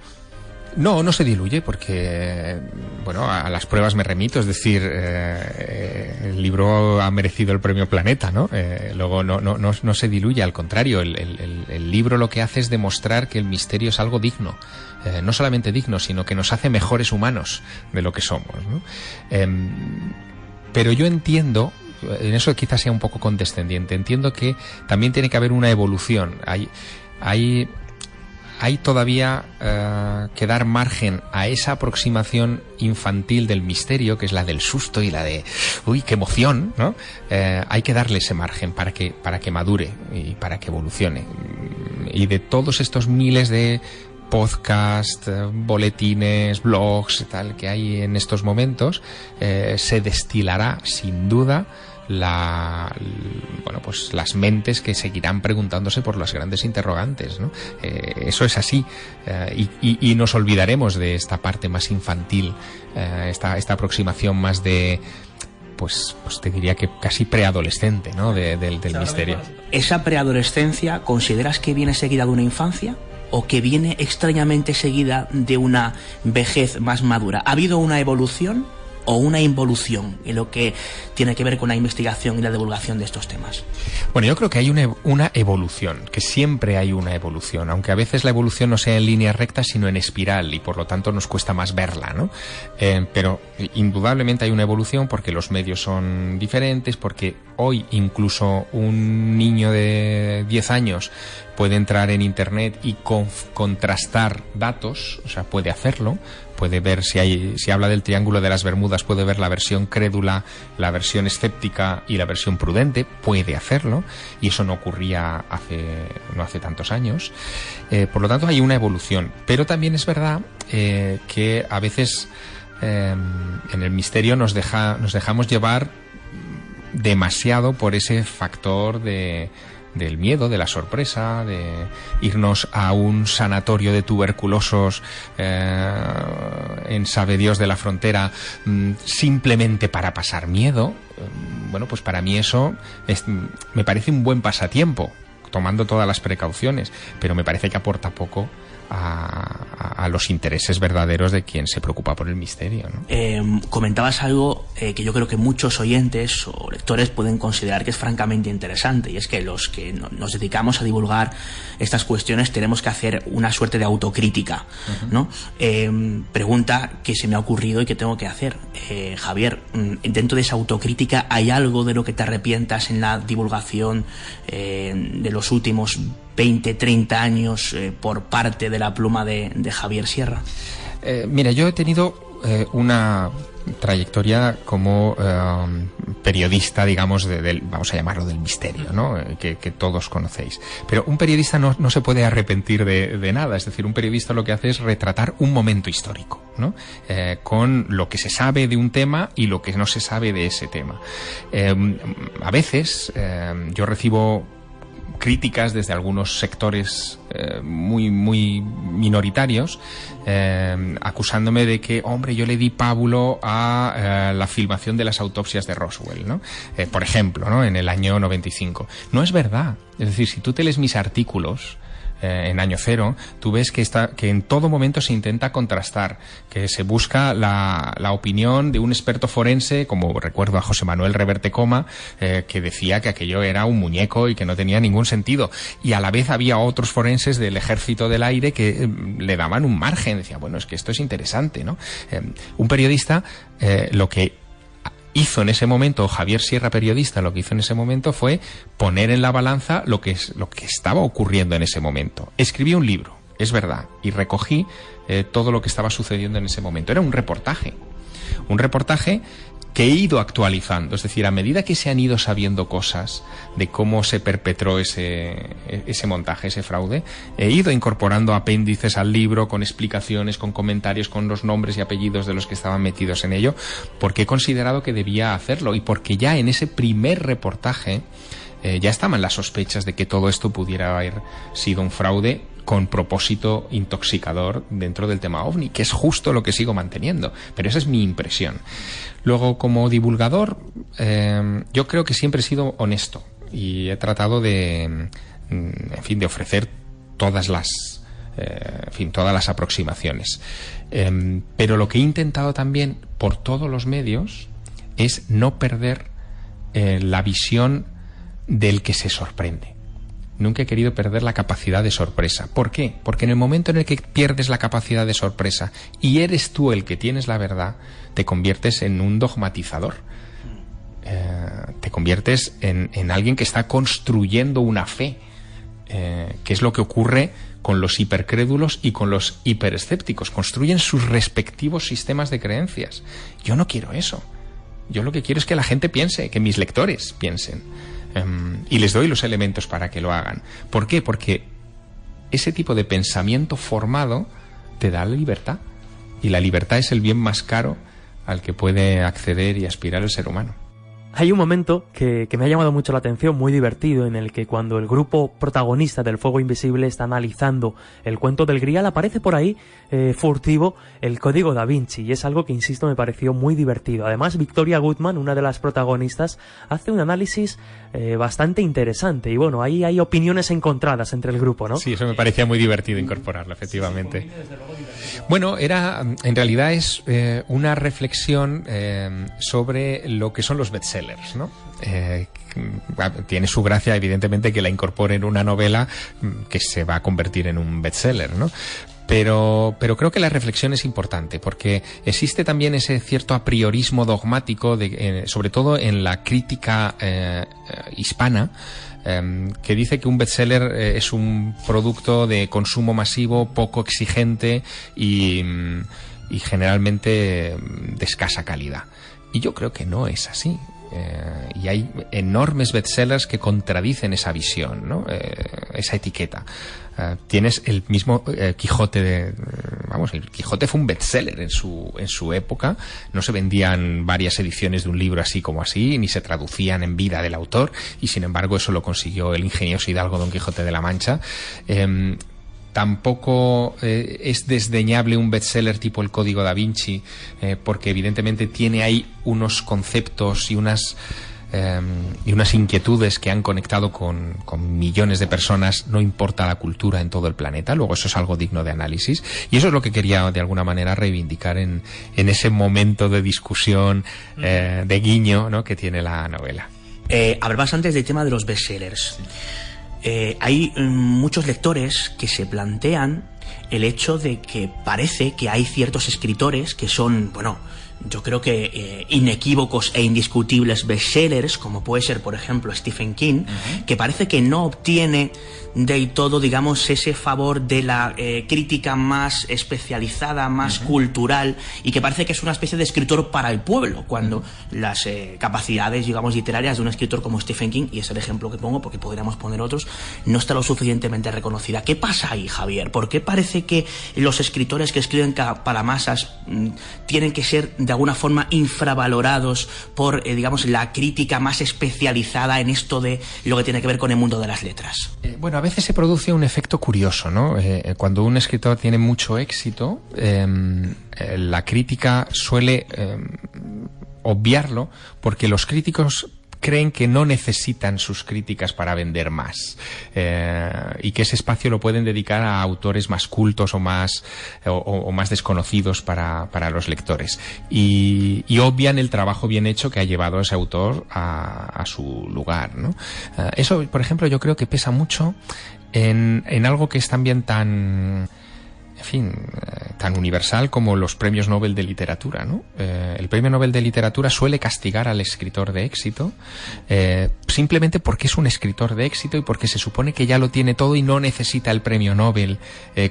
Speaker 4: No se diluye porque, bueno, a las pruebas me remito, es decir, el libro ha merecido el premio Planeta, ¿no? Luego no se diluye, al contrario, el libro lo que hace es demostrar que el misterio es algo digno, no solamente digno, sino que nos hace mejores humanos de lo que somos, ¿no? Pero yo entiendo, en eso quizás sea un poco condescendiente, entiendo que también tiene que haber una evolución. Hay todavía que dar margen a esa aproximación infantil del misterio, que es la del susto y la de ¡uy, qué emoción!, ¿no? Hay que darle ese margen para que madure y para que evolucione. Y de todos estos miles de podcasts, boletines, blogs y tal que hay en estos momentos, se destilará sin duda pues las mentes que seguirán preguntándose por los grandes interrogantes, ¿no? Eso es así, y nos olvidaremos de esta parte más infantil, esta aproximación más de pues te diría que casi preadolescente, ¿no?, del misterio.
Speaker 5: ¿Esa preadolescencia consideras que viene seguida de una infancia o que viene extrañamente seguida de una vejez más madura? ¿Ha habido una evolución o una involución en lo que tiene que ver con la investigación y la divulgación de estos temas?
Speaker 4: Bueno, yo creo que hay una evolución, que siempre hay una evolución, aunque a veces la evolución no sea en línea recta, sino en espiral, y por lo tanto nos cuesta más verla, ¿no? Pero indudablemente hay una evolución porque los medios son diferentes, porque hoy incluso un niño de 10 años puede entrar en internet y contrastar datos, o sea, puede hacerlo, puede ver si habla del Triángulo de las Bermudas, puede ver la versión crédula, la versión escéptica y la versión prudente, puede hacerlo, y eso no ocurría no hace tantos años. Por lo tanto hay una evolución, pero también es verdad que a veces en el misterio nos dejamos llevar demasiado por ese factor del miedo, de la sorpresa, de irnos a un sanatorio de tuberculosos en sabe Dios de la frontera simplemente para pasar miedo. Bueno, pues para mí eso me parece un buen pasatiempo, tomando todas las precauciones, pero me parece que aporta poco a los intereses verdaderos de quien se preocupa por el misterio, ¿no?
Speaker 5: Comentabas algo que yo creo que muchos oyentes o lectores pueden considerar que es francamente interesante, y es que los que nos dedicamos a divulgar estas cuestiones tenemos que hacer una suerte de autocrítica, ¿no? Pregunta que se me ha ocurrido y que tengo que hacer. Javier, dentro de esa autocrítica, ¿hay algo de lo que te arrepientas en la divulgación de los últimos 20, 30 años por parte de la pluma de Javier Sierra?
Speaker 4: Mira, yo he tenido una trayectoria como periodista, digamos, vamos a llamarlo del misterio, ¿no? Que todos conocéis. Pero un periodista no se puede arrepentir de nada. Es decir, un periodista lo que hace es retratar un momento histórico, ¿no? Con lo que se sabe de un tema y lo que no se sabe de ese tema. A veces yo recibo críticas desde algunos sectores muy minoritarios, acusándome de que, hombre, yo le di pábulo a la filmación de las autopsias de Roswell, ¿no? Por ejemplo, ¿no? En el año 95. No es verdad. Es decir, si tú te lees mis artículos en Año Cero, tú ves que en todo momento se intenta contrastar, que se busca la opinión de un experto forense, como recuerdo a José Manuel Reverte Coma, que decía que aquello era un muñeco y que no tenía ningún sentido, y a la vez había otros forenses del Ejército del Aire que le daban un margen, decía, bueno, es que esto es interesante, ¿no? Un periodista, lo que hizo en ese momento, Javier Sierra, periodista, lo que hizo en ese momento fue poner en la balanza lo que estaba ocurriendo en ese momento. Escribí un libro, es verdad, y recogí todo lo que estaba sucediendo en ese momento. Era un reportaje que he ido actualizando, es decir, a medida que se han ido sabiendo cosas de cómo se perpetró ese montaje, ese fraude, he ido incorporando apéndices al libro con explicaciones, con comentarios, con los nombres y apellidos de los que estaban metidos en ello, porque he considerado que debía hacerlo y porque ya en ese primer reportaje ya estaban las sospechas de que todo esto pudiera haber sido un fraude con propósito intoxicador dentro del tema OVNI, que es justo lo que sigo manteniendo, pero esa es mi impresión. Luego, como divulgador, yo creo que siempre he sido honesto y he tratado de ofrecer todas las aproximaciones. Pero lo que he intentado también por todos los medios es no perder la visión del que se sorprende. Nunca he querido perder la capacidad de sorpresa. ¿Por qué? Porque en el momento en el que pierdes la capacidad de sorpresa y eres tú el que tienes la verdad, te conviertes en un dogmatizador. Te conviertes en alguien que está construyendo una fe, que es lo que ocurre con los hipercrédulos y con los hiperescépticos. Construyen sus respectivos sistemas de creencias. Yo no quiero eso. Yo lo que quiero es que la gente piense, que mis lectores piensen. Y les doy los elementos para que lo hagan. ¿Por qué? Porque ese tipo de pensamiento formado te da la libertad. Y la libertad es el bien más caro al que puede acceder y aspirar el ser humano.
Speaker 1: Hay un momento que me ha llamado mucho la atención, muy divertido, en el que cuando el grupo protagonista del Fuego Invisible está analizando el cuento del Grial, aparece por ahí, furtivo, el Código Da Vinci, y es algo que, insisto, me pareció muy divertido. Además, Victoria Goodman, una de las protagonistas, hace un análisis bastante interesante, y bueno, ahí hay opiniones encontradas entre el grupo, ¿no?
Speaker 4: Sí, eso me parecía muy divertido incorporarlo, efectivamente. Bueno, en realidad es una reflexión sobre lo que son los bestsellers, ¿no? Tiene su gracia, evidentemente, que la incorpore en una novela que se va a convertir en un bestseller, ¿no? Pero creo que la reflexión es importante, porque existe también ese cierto apriorismo dogmático, sobre todo en la crítica hispana, que dice que un bestseller es un producto de consumo masivo, poco exigente y generalmente de escasa calidad. Y yo creo que no es así. Y hay enormes bestsellers que contradicen esa visión, ¿no? Esa etiqueta. Tienes el mismo Quijote el Quijote fue un bestseller en su época. No se vendían varias ediciones de un libro así como así, ni se traducían en vida del autor, y sin embargo eso lo consiguió el ingenioso hidalgo Don Quijote de la Mancha. Tampoco es desdeñable un bestseller tipo El Código Da Vinci, porque evidentemente tiene ahí unos conceptos y unas inquietudes que han conectado con millones de personas, no importa la cultura en todo el planeta. Luego eso es algo digno de análisis, y eso es lo que quería de alguna manera reivindicar en ese momento de discusión, de guiño, ¿no?, que tiene la novela.
Speaker 5: Hablabas antes del tema de los bestsellers. Hay muchos lectores que se plantean el hecho de que parece que hay ciertos escritores que son, bueno, yo creo que inequívocos e indiscutibles bestsellers, como puede ser, por ejemplo, Stephen King, que parece que no obtiene del todo, digamos, ese favor de la crítica más especializada, más cultural, y que parece que es una especie de escritor para el pueblo, cuando las capacidades, digamos, literarias de un escritor como Stephen King, y es el ejemplo que pongo porque podríamos poner otros, no está lo suficientemente reconocida. ¿Qué pasa ahí, Javier? ¿Por qué parece que los escritores que escriben para masas tienen que ser de alguna forma infravalorados por, digamos, la crítica más especializada en esto de lo que tiene que ver con el mundo de las letras?
Speaker 4: Bueno, a veces se produce un efecto curioso, ¿no? Cuando un escritor tiene mucho éxito, la crítica suele obviarlo porque los críticos creen que no necesitan sus críticas para vender más, y que ese espacio lo pueden dedicar a autores más cultos o más desconocidos para los lectores, y obvian el trabajo bien hecho que ha llevado a ese autor a su lugar, ¿no? Eso, por ejemplo, yo creo que pesa mucho en algo que es también tan universal como los premios Nobel de literatura, ¿no? El premio Nobel de literatura suele castigar al escritor de éxito, simplemente porque es un escritor de éxito y porque se supone que ya lo tiene todo y no necesita el premio Nobel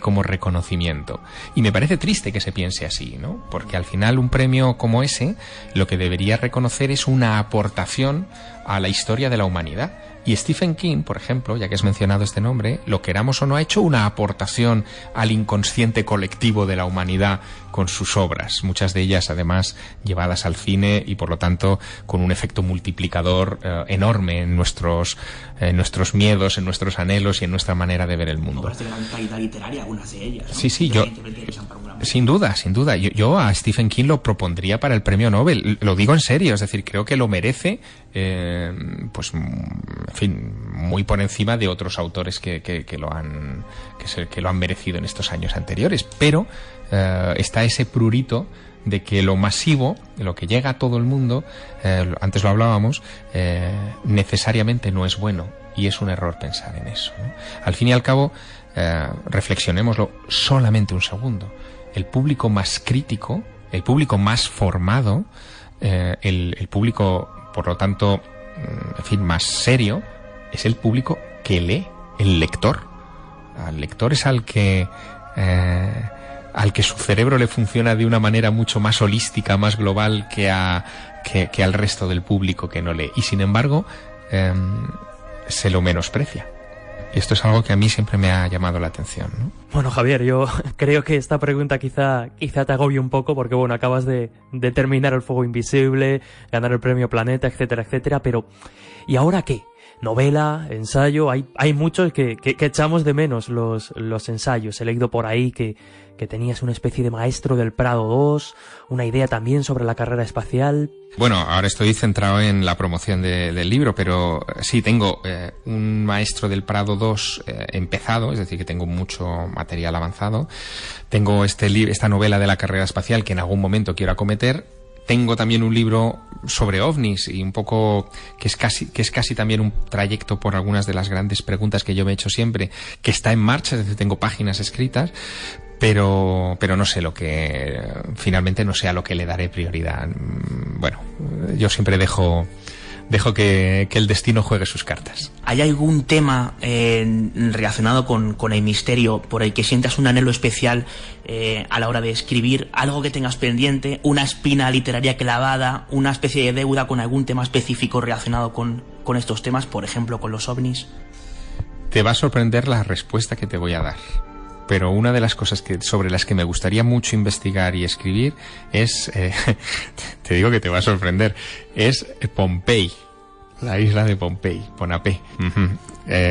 Speaker 4: como reconocimiento. Y me parece triste que se piense así, ¿no? Porque al final un premio como ese lo que debería reconocer es una aportación a la historia de la humanidad. Y Stephen King, por ejemplo, ya que has mencionado este nombre, lo queramos o no, ha hecho una aportación al inconsciente colectivo de la humanidad con sus obras, muchas de ellas además llevadas al cine y por lo tanto con un efecto multiplicador enorme en nuestros miedos, en nuestros anhelos y en nuestra manera de ver el mundo.
Speaker 5: Obras de gran calidad literaria, algunas de ellas, ¿no?
Speaker 4: Sí, yo sin duda, yo a Stephen King lo propondría para el premio Nobel, lo digo en serio, es decir, creo que lo merece, pues en fin, muy por encima de otros autores que lo han merecido en estos años anteriores, pero está ese prurito de que lo masivo, lo que llega a todo el mundo, antes lo hablábamos, necesariamente no es bueno, y es un error pensar en eso, ¿no? Al fin y al cabo, reflexionémoslo solamente un segundo. El público más crítico, el público más formado, el público, por lo tanto, en fin, más serio, es el público que lee, el lector. Al lector es al que su cerebro le funciona de una manera mucho más holística, más global que al resto del público que no lee. Y sin embargo, se lo menosprecia. Y esto es algo que a mí siempre me ha llamado la atención, ¿no?
Speaker 1: Bueno, Javier, yo creo que esta pregunta quizá te agobie un poco porque, bueno, acabas de terminar El Fuego Invisible, ganar el premio Planeta, etcétera, etcétera, pero ¿y ahora qué? Novela, ensayo, hay muchos que echamos de menos los ensayos. He leído por ahí que tenías una especie de maestro del Prado 2, una idea también sobre la carrera espacial.
Speaker 4: Bueno, ahora estoy centrado en la promoción del libro, pero sí, tengo un maestro del Prado 2 empezado, es decir, que tengo mucho material avanzado. Tengo esta novela de la carrera espacial que en algún momento quiero acometer. Tengo también un libro sobre ovnis y un poco que es casi también un trayecto por algunas de las grandes preguntas que yo me he hecho siempre, que está en marcha, es decir, tengo páginas escritas, pero no sé finalmente no sé a lo que le daré prioridad. Bueno, yo siempre dejo que el destino juegue sus cartas.
Speaker 5: ¿Hay algún tema relacionado con el misterio por el que sientas un anhelo especial a la hora de escribir? ¿Algo que tengas pendiente? ¿Una espina literaria clavada? ¿Una especie de deuda con algún tema específico relacionado con estos temas? Por ejemplo, con los ovnis.
Speaker 4: Te va a sorprender la respuesta que te voy a dar. Pero una de las cosas sobre las que me gustaría mucho investigar y escribir es, te digo que te va a sorprender, es Pompey, la isla de Pompey, Ponapé.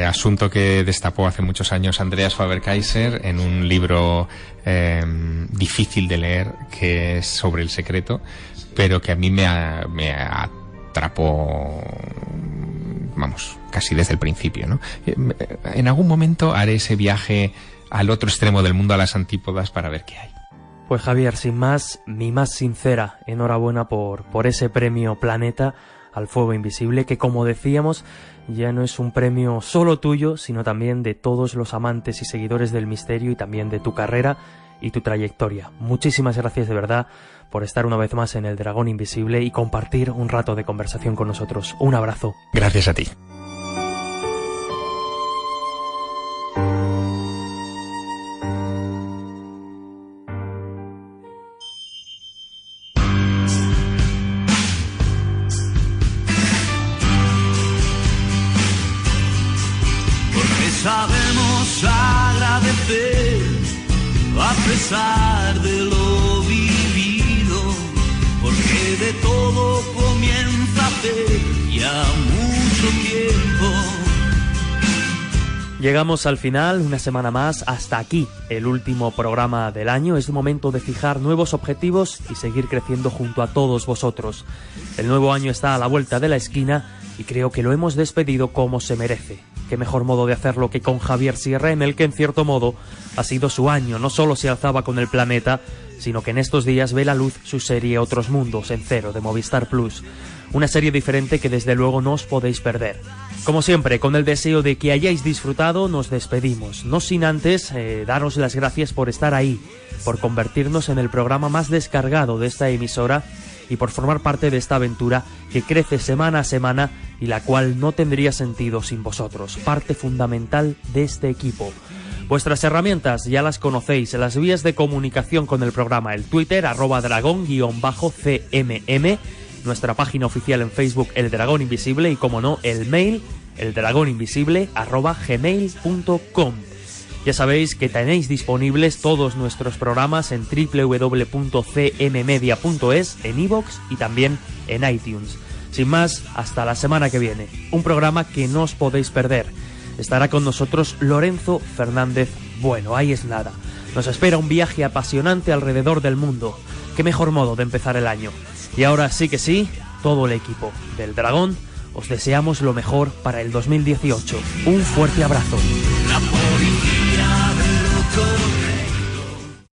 Speaker 4: Asunto que destapó hace muchos años Andreas Faber-Kaiser en un libro difícil de leer, que es sobre el secreto, pero que a mí me atrapó, vamos, casi desde el principio, ¿no? En algún momento haré ese viaje al otro extremo del mundo, a las antípodas, para ver qué hay.
Speaker 1: Pues Javier, sin más, mi más sincera enhorabuena por ese premio Planeta al Fuego Invisible, que, como decíamos, ya no es un premio solo tuyo, sino también de todos los amantes y seguidores del misterio y también de tu carrera y tu trayectoria. Muchísimas gracias de verdad por estar una vez más en El Dragón Invisible y compartir un rato de conversación con nosotros. Un abrazo.
Speaker 4: Gracias a ti.
Speaker 6: Sabemos agradecer a pesar de lo vivido, todo comienza hace ya mucho tiempo.
Speaker 1: Llegamos al final, una semana más, hasta aquí, el último programa del año. Es momento de fijar nuevos objetivos y seguir creciendo junto a todos vosotros. El nuevo año está a la vuelta de la esquina y creo que lo hemos despedido como se merece. Qué mejor modo de hacerlo que con Javier Sierra, en el que en cierto modo ha sido su año. No solo se alzaba con el planeta, sino que en estos días ve la luz su serie Otros Mundos en Cero de Movistar Plus. Una serie diferente que desde luego no os podéis perder. Como siempre, con el deseo de que hayáis disfrutado, nos despedimos. No sin antes daros las gracias por estar ahí, por convertirnos en el programa más descargado de esta emisora y por formar parte de esta aventura que crece semana a semana y la cual no tendría sentido sin vosotros, parte fundamental de este equipo. Vuestras herramientas ya las conocéis, las vías de comunicación con el programa, el Twitter, @dragón_cmm, nuestra página oficial en Facebook, El Dragón Invisible, y como no, el mail, eldragoninvisible@gmail.com. Ya sabéis que tenéis disponibles todos nuestros programas en www.cmmedia.es, en iVoox y también en iTunes. Sin más, hasta la semana que viene. Un programa que no os podéis perder. Estará con nosotros Lorenzo Fernández Bueno. Ahí es nada. Nos espera un viaje apasionante alrededor del mundo. Qué mejor modo de empezar el año. Y ahora sí que sí, todo el equipo del Dragón os deseamos lo mejor para el 2018. Un fuerte abrazo.